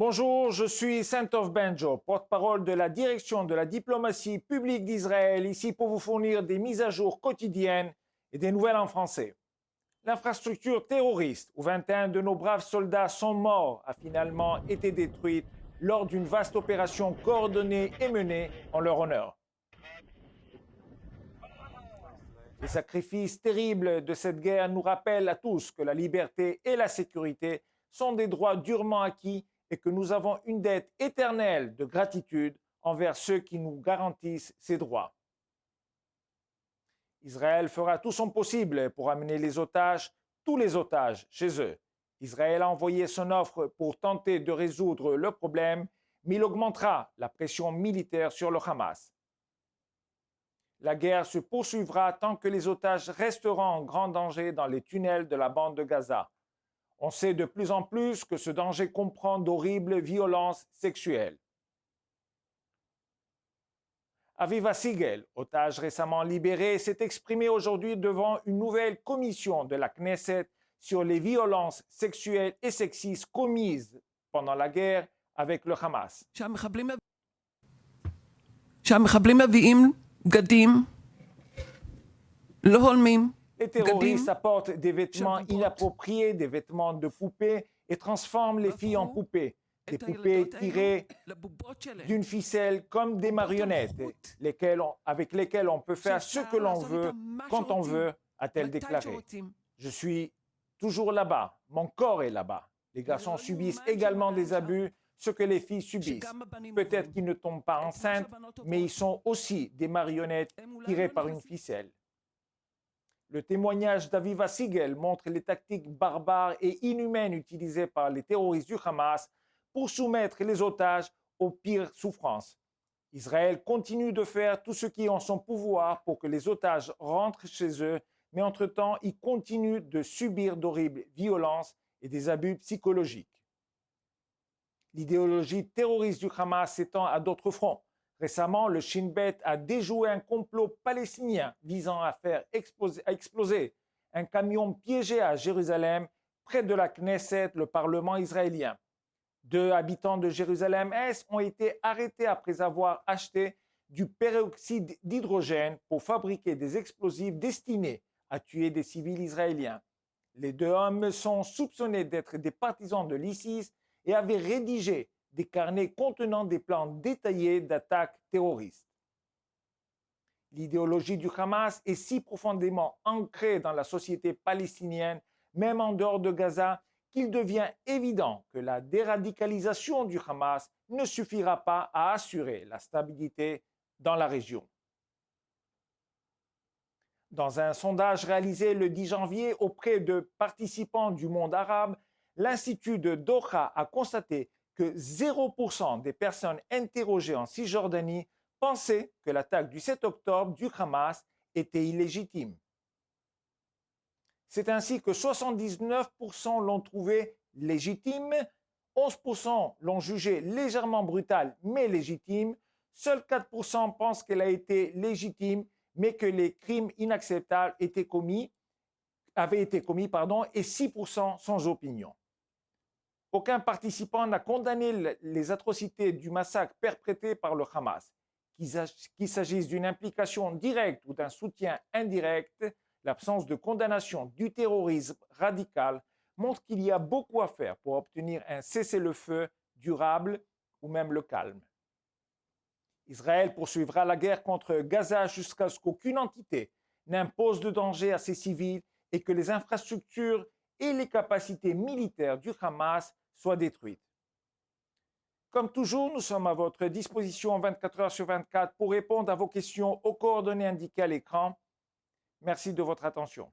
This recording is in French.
Bonjour, je suis Santov Benjo, porte-parole de la direction de la diplomatie publique d'Israël, ici pour vous fournir des mises à jour quotidiennes et des nouvelles en français. L'infrastructure terroriste où 21 de nos braves soldats sont morts a finalement été détruite lors d'une vaste opération coordonnée et menée en leur honneur. Les sacrifices terribles de cette guerre nous rappellent à tous que la liberté et la sécurité sont des droits durement acquis et que nous avons une dette éternelle de gratitude envers ceux qui nous garantissent ces droits. Israël fera tout son possible pour amener les otages, tous les otages, chez eux. Israël a envoyé son offre pour tenter de résoudre le problème, mais il augmentera la pression militaire sur le Hamas. La guerre se poursuivra tant que les otages resteront en grand danger dans les tunnels de la bande de Gaza. On sait de plus en plus que ce danger comprend d'horribles violences sexuelles. Aviva Siegel, otage récemment libéré, s'est exprimé aujourd'hui devant une nouvelle commission de la Knesset sur les violences sexuelles et sexistes commises pendant la guerre avec le Hamas. Les terroristes apportent des vêtements inappropriés, des vêtements de poupées et transforment les filles en poupées. Des poupées tirées d'une ficelle comme des marionnettes, avec lesquelles on peut faire ce que l'on veut, quand on veut, a-t-elle déclaré. Je suis toujours là-bas, mon corps est là-bas. Les garçons subissent également des abus, ce que les filles subissent. Peut-être qu'ils ne tombent pas enceintes, mais ils sont aussi des marionnettes tirées par une ficelle. Le témoignage d'Aviva Siegel montre les tactiques barbares et inhumaines utilisées par les terroristes du Hamas pour soumettre les otages aux pires souffrances. Israël continue de faire tout ce qui est en son pouvoir pour que les otages rentrent chez eux, mais entre-temps, il continue de subir d'horribles violences et des abus psychologiques. L'idéologie terroriste du Hamas s'étend à d'autres fronts. Récemment, le Shin Bet a déjoué un complot palestinien visant à faire exploser un camion piégé à Jérusalem, près de la Knesset, le Parlement israélien. 2 habitants de Jérusalem-Est ont été arrêtés après avoir acheté du peroxyde d'hydrogène pour fabriquer des explosifs destinés à tuer des civils israéliens. Les 2 hommes sont soupçonnés d'être des partisans de l'ISIS et avaient rédigé des carnets contenant des plans détaillés d'attaques terroristes. L'idéologie du Hamas est si profondément ancrée dans la société palestinienne, même en dehors de Gaza, qu'il devient évident que la déradicalisation du Hamas ne suffira pas à assurer la stabilité dans la région. Dans un sondage réalisé le 10 janvier auprès de participants du monde arabe, l'Institut de Doha a constaté que 0% des personnes interrogées en Cisjordanie pensaient que l'attaque du 7 octobre du Hamas était illégitime. C'est ainsi que 79% l'ont trouvée légitime, 11% l'ont jugée légèrement brutale mais légitime, seuls 4% pensent qu'elle a été légitime mais que les crimes inacceptables avaient été commis, et 6% sans opinion. Aucun participant n'a condamné les atrocités du massacre perpétré par le Hamas. Qu'il s'agisse d'une implication directe ou d'un soutien indirect, l'absence de condamnation du terrorisme radical montre qu'il y a beaucoup à faire pour obtenir un cessez-le-feu durable ou même le calme. Israël poursuivra la guerre contre Gaza jusqu'à ce qu'aucune entité n'impose de danger à ses civils et que les infrastructures et les capacités militaires du Hamas soient détruites. Comme toujours, nous sommes à votre disposition 24 heures sur 24 pour répondre à vos questions aux coordonnées indiquées à l'écran. Merci de votre attention.